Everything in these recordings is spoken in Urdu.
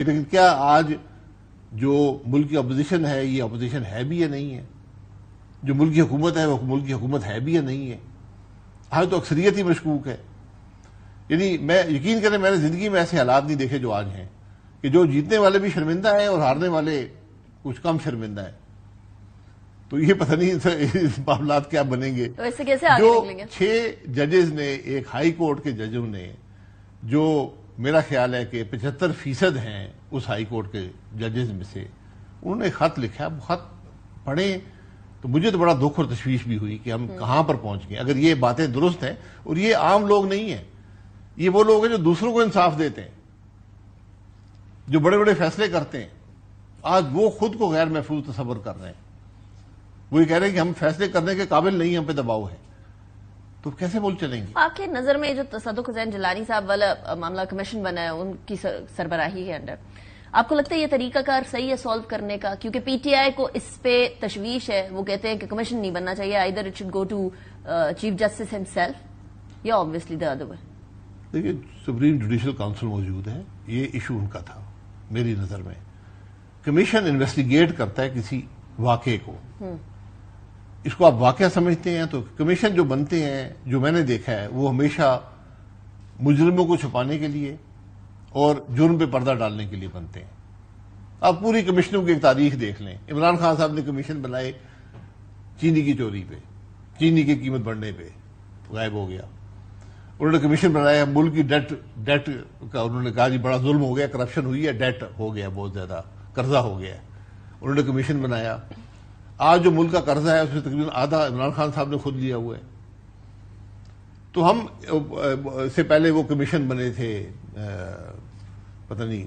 لیکن کیا آج جو ملک کی اپوزیشن ہے یہ اپوزیشن ہے بھی یا نہیں ہے؟ جو ملک کی حکومت ہے وہ ملک کی حکومت ہے بھی یا نہیں ہے؟ آج تو اکثریت ہی مشکوک ہے. یعنی میں یقین کریں میں نے زندگی میں ایسے حالات نہیں دیکھے جو آج ہیں کہ جو جیتنے والے بھی شرمندہ ہیں اور ہارنے والے کچھ کم شرمندہ ہیں. تو یہ پتہ نہیں معاملات کیا بنیں گے. تو اس سے کیسے آگے جو نکلیں گے؟ 6 ججز نے ایک ہائی کورٹ کے ججوں نے جو میرا خیال ہے کہ 75% ہیں اس ہائی کورٹ کے ججز میں سے, انہوں نے خط لکھا. خط پڑھیں تو مجھے تو بڑا دکھ اور تشویش بھی ہوئی کہ ہم کہاں پر پہنچ گئے. اگر یہ باتیں درست ہیں, اور یہ عام لوگ نہیں ہیں, یہ وہ لوگ ہیں جو دوسروں کو انصاف دیتے ہیں, جو بڑے بڑے فیصلے کرتے ہیں, آج وہ خود کو غیر محفوظ تصور کر رہے ہیں. وہ یہ کہہ رہے ہیں کہ ہم فیصلے کرنے کے قابل نہیں, ہم پہ دباؤ ہے. تو کیسے ملک چلیں گے؟ آپ کے نظر میں جو تصدق حسین جیلانی صاحب والا معاملہ کمیشن بنا ہے ان کی سربراہی کے انڈر, آپ کو لگتا ہے یہ طریقہ کار صحیح ہے سالو کرنے کا؟ کیونکہ پی ٹی آئی کو اس پہ تشویش ہے, وہ کہتے ہیں کہ کمیشن نہیں بننا چاہیے, either it should go to chief justice himself یا obviously the other way. دیکھیے سپریم جوڈیشل کاؤنسل موجود ہے, یہ ایشو ان کا تھا. میری نظر میں کمیشن انویسٹیگیٹ کرتا ہے کسی واقعے کو, اس کو آپ واقعہ سمجھتے ہیں تو کمیشن جو بنتے ہیں جو میں نے دیکھا ہے وہ ہمیشہ مجرموں کو چھپانے کے لیے اور جرم پہ پردہ ڈالنے کے لیے بنتے ہیں. آپ پوری کمیشنوں کی ایک تاریخ دیکھ لیں. عمران خان صاحب نے کمیشن بنائے چینی کی چوری پہ, چینی کی قیمت بڑھنے پہ, غائب ہو گیا. انہوں نے کمیشن بنایا ملک کی ڈیٹ کا, انہوں نے کہا جی بڑا ظلم ہو گیا, کرپشن ہوئی ہے, ڈیٹ ہو گیا, بہت زیادہ قرضہ ہو گیا. انہوں نے کمیشن بنایا. آج جو ملک کا قرضہ ہے اس میں تقریباً آدھا عمران خان صاحب نے خود لیا ہوا ہے. تو ہم سے پہلے وہ کمیشن بنے تھے, پتہ نہیں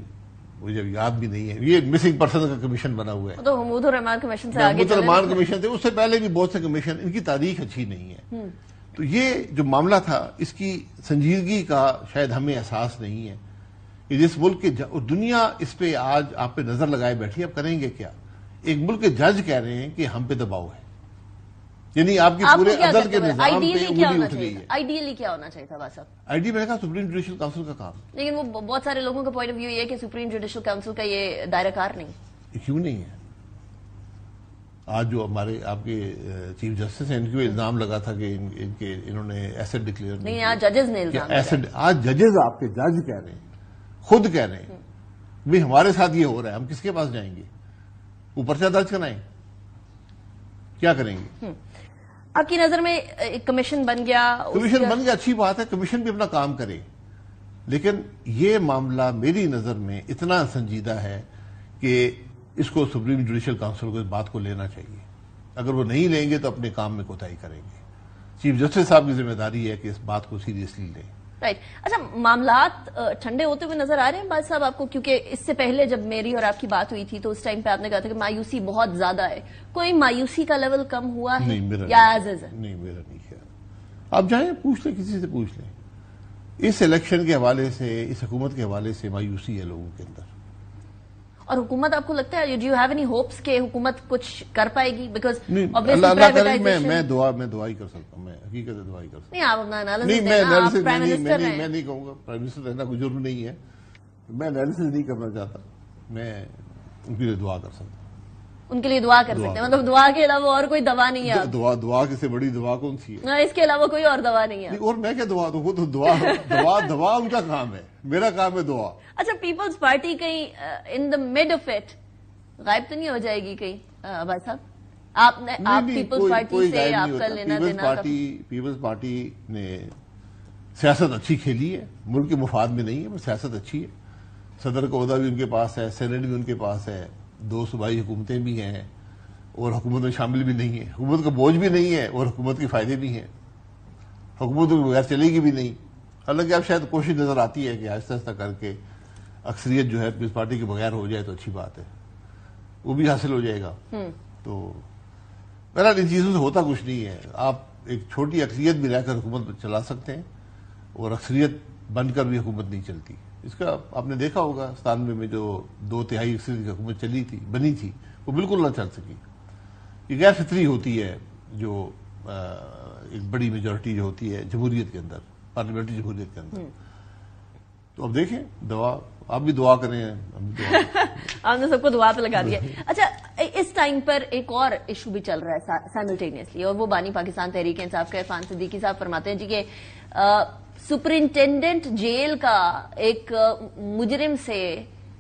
مجھے یاد بھی نہیں ہے, یہ مسنگ پرسن کا کمیشن بنا ہوا ہے. تو حمود الرحمان کمیشن سے آگے حمود الرحمان کمیشن تھے, اس سے پہلے بھی بہت سے کمیشن, ان کی تاریخ اچھی نہیں ہے. تو یہ جو معاملہ تھا اس کی سنجیدگی کا شاید ہمیں احساس نہیں ہے کہ جس ملک کے دنیا اس پہ آج آپ پہ نظر لگائے بیٹھی, اب کریں گے کیا؟ ایک ملک کے جج کہہ رہے ہیں کہ ہم پہ دباؤ ہے, یعنی آپ کے پورے عدل کے نظام پہ انگلی اٹھ گئی ہے. آئیڈیلی کیا ہونا چاہیے تھا بات صاحب؟ آئی ڈی میں نے کہا سپریم جوڈیشل کاؤنسل کا کام. لیکن وہ بہت سارے لوگوں کا پوائنٹ آف ویو یہ ہے کہ سپریم جوڈیشل کاؤنسل کا یہ دائرہ کار نہیں. کیوں نہیں ہے؟ آج جو ہمارے آپ کے چیف جسٹس ہیں ان کو الزام لگا تھا کہ انہوں نے ایسڈ ڈکلیئر نہیں, آج ججز نے الزام ایسڈ. آج ججز آپ کے جج کہہ رہے ہیں, خود کہہ رہے ہیں بھئی ہمارے ساتھ یہ ہو رہا ہے, ہم کس کے پاس جائیں گے؟ وہ پرچہ درج کرائیں, کیا کریں گے؟ آپ کی نظر میں ایک کمیشن بن گیا, کمیشن بن گیا, اچھی بات ہے, کمیشن بھی اپنا کام کرے, لیکن یہ معاملہ میری نظر میں اتنا سنجیدہ ہے کہ اس کو سپریم جوڈیشل کاؤنسل کو اس بات کو لینا چاہیے. اگر وہ نہیں لیں گے تو اپنے کام میں کوتاہی کریں گے. چیف جسٹس صاحب کی ذمہ داری ہے کہ اس بات کو سیریسلی لیں. رائٹ. اچھا, معاملات ٹھنڈے ہوتے ہوئے نظر آ رہے ہیں باز صاحب آپ کو؟ کیونکہ اس سے پہلے جب میری اور آپ کی بات ہوئی تھی تو اس ٹائم پہ آپ نے کہا تھا کہ مایوسی بہت زیادہ ہے. کوئی مایوسی کا لیول کم ہوا ہے یا ایز از ہے؟ نہیں, میرا نہیں خیال. آپ جائیں پوچھ لیں, کسی سے پوچھ لیں. اس الیکشن کے حوالے سے, اس حکومت کے حوالے سے مایوسی ہے لوگوں کے اندر. اور حکومت آپ کو لگتا ہے do you have any hopes کہ حکومت کچھ کر پائے گی؟ بیکاز اللہ کرے, میں دعا ہی کر سکتا ہوں, میں حقیقت دعا ہی کر سکتا ہوں. نہیں, آپ اپنا انالیسس نہیں, دیں نا, آپ پرائم میں منسٹر ہیں. نہیں کہوں گا پرائم منسٹر رہنا کوئی جرم نہیں ہے. میں انالیسس نہیں کرنا چاہتا, میں ان کے لیے دعا کر سکتا ہوں. ان کے لیے دعا کر سکتے ہیں, مطلب دعا کے علاوہ اور کوئی دوا نہیں ہے؟ دعا کی سے بڑی دعا کون سی ہے؟ اس کے علاوہ کوئی اور دوا نہیں ہے. اور میں کیا دعا دوں, وہ تو دعا ان کا کام ہے, میرا کام ہے دعا. اچھا, پیپلز پارٹی کہیں ان دا مڈ آف اٹ غائب تو نہیں ہو جائے گی کہیں بھائی صاحب؟ آپ پیپلز پارٹی سے آپ کا لینا دینا؟ پیپلز پارٹی نے سیاست اچھی کھیلی ہے, ملک کے مفاد میں نہیں ہے, پر سیاست اچھی ہے. صدر کا عہدہ بھی ان کے پاس ہے, سینٹ بھی ان کے پاس ہے, 2 صوبائی حکومتیں بھی ہیں, اور حکومت میں شامل بھی نہیں ہے. حکومت کا بوجھ بھی نہیں ہے اور حکومت کے فائدے بھی ہیں. حکومت کے بغیر چلے گی بھی نہیں. حالانکہ اب شاید کوشش نظر آتی ہے کہ آہستہ آہستہ کر کے اکثریت جو ہے پیپلز پارٹی کے بغیر ہو جائے تو اچھی بات ہے, وہ بھی حاصل ہو جائے گا. تو بہرحال ان چیزوں سے ہوتا کچھ نہیں ہے. آپ ایک چھوٹی اکثریت بھی رہ کر حکومت چلا سکتے ہیں, اور اکثریت بن کر بھی حکومت نہیں چلتی. اس کا آپ نے دیکھا ہوگا 97 میں جو 2/3 اکثریت کی حکومت چلی تھی, بنی تھی, وہ بالکل نہ چل سکی. یہ غیر فطری ہوتی ہے جو ایک بڑی میجورٹی جو ہوتی ہے جمہوریت کے اندر, پارلیمنٹری جمہوریت کے اندر. تو اب دیکھیں دعا آپ بھی دعا کریں. آپ نے سب کو دعا پہ لگا دیا. اچھا, اس ٹائم پر ایک اور ایشو بھی چل رہا ہے سائملٹینیسلی, اور وہ بانی پاکستان تحریک انصاف کے عرفان صدیقی صاحب فرماتے ہیں جی کہ سپرنٹینڈنٹ جیل کا ایک مجرم سے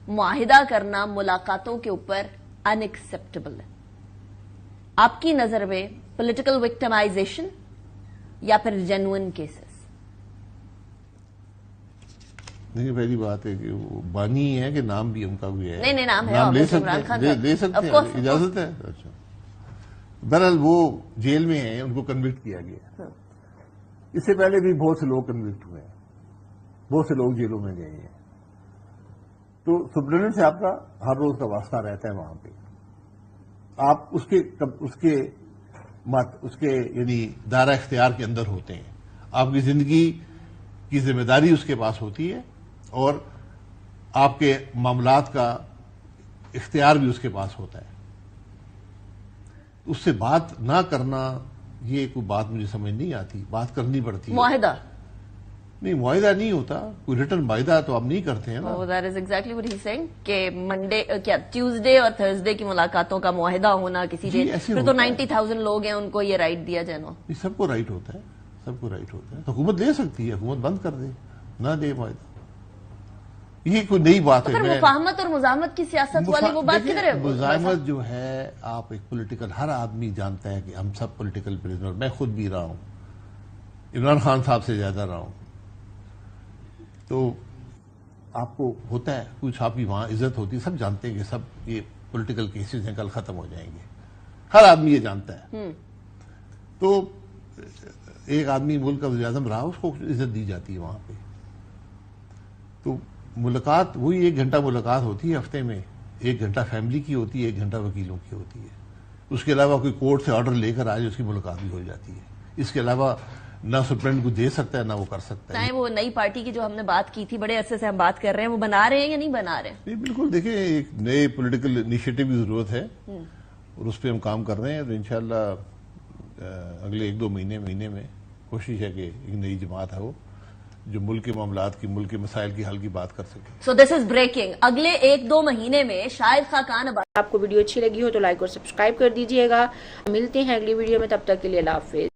معاہدہ کرنا ملاقاتوں کے اوپر ان ایکسپٹیبل ہے. آپ کی نظر میں پولیٹیکل وکٹمائزیشن یا پھر جینوئن کیسز؟ نہیں, پہلی بات ہے کہ وہ بانی ہے کہ نام بھی ان کا بھی ہے. نہیں نام ہے, نام لے سکتے ہیں, اجازت ہے. اچھا, بہرحال وہ جیل میں ہیں, ان کو کنوکٹ کیا گیا. اس سے پہلے بھی بہت سے لوگ کنوکٹ ہوئے ہیں, بہت سے لوگ جیلوں میں گئے ہیں. تو سپرنٹینڈنٹ صاحب کا ہر روز کا واسطہ رہتا ہے وہاں پہ. آپ اس کے یعنی دائرہ اختیار کے اندر ہوتے ہیں. آپ کی زندگی کی ذمہ داری اس کے پاس ہوتی ہے, اور آپ کے معاملات کا اختیار بھی اس کے پاس ہوتا ہے. اس سے بات نہ کرنا, یہ کوئی بات مجھے سمجھ نہیں آتی. بات کرنی پڑتی ہے. معاہدہ نہیں, معاہدہ نہیں ہوتا, کوئی ریٹن معاہدہ تو آپ نہیں کرتے ہیں نا. That is exactly what he saying کہ منڈے کیا ٹیوزڈے اور تھرسڈے کی ملاقاتوں کا معاہدہ ہونا کسی دن, پھر تو 90,000 لوگ ہیں, ان کو یہ رائٹ دیا جائے. یہ سب کو رائٹ ہوتا ہے, سب کو رائٹ ہوتا ہے. حکومت دے سکتی ہے, حکومت بند کر دے, نہ دے معاہدہ. یہ کوئی نئی بات ہے. مفاہمت اور مزاحمت کی سیاست والی وہ بات کدھر ہے؟ مزاحمت جو ہے, آپ ایک پولیٹیکل, ہر آدمی جانتا ہے کہ ہم سب پولیٹیکل پریزنر, میں خود بھی رہا ہوں, عمران خان صاحب سے زیادہ رہا ہوں. تو آپ کو ہوتا ہے کچھ, آپ کی وہاں عزت ہوتی ہے, سب جانتے ہیں کہ سب یہ پولیٹیکل کیسز ہیں, کل ختم ہو جائیں گے, ہر آدمی یہ جانتا ہے. تو ایک آدمی ملک کا وزیر اعظم رہا, اس کو عزت دی جاتی ہے وہاں پہ. تو ملاقات وہی 1 گھنٹہ ملاقات ہوتی ہے ہفتے میں, 1 گھنٹہ فیملی کی ہوتی ہے, 1 گھنٹہ وکیلوں کی ہوتی ہے. اس کے علاوہ کوئی کورٹ سے آرڈر لے کر آئے, اس کی ملاقات بھی ہو جاتی ہے. اس کے علاوہ نہ سپرنٹ کو دے سکتا ہے, نہ وہ کر سکتا ہے. وہ نئی پارٹی کی جو ہم نے بات کی تھی, بڑے عرصے سے ہم بات کر رہے ہیں, وہ بنا رہے ہیں یا نہیں بنا رہے؟ نہیں, بالکل. دیکھیں, ایک نئے پولیٹیکل انیشیٹو کی ضرورت ہے, اور اس پہ ہم کام کر رہے ہیں. تو انشاءاللہ اگلے 1-2 مہینے میں کوشش ہے کہ ایک نئی جماعت ہے وہ, جو ملک کے معاملات کی, ملک کے مسائل کی حل کی بات کر سکے. سو دس از بریکنگ. اگلے 1-2 مہینے میں شاہد خاقان. آپ کو ویڈیو اچھی لگی ہو تو لائک اور سبسکرائب کر دیجئے گا. ملتے ہیں اگلی ویڈیو میں, تب تک کے لیے اللہ حافظ.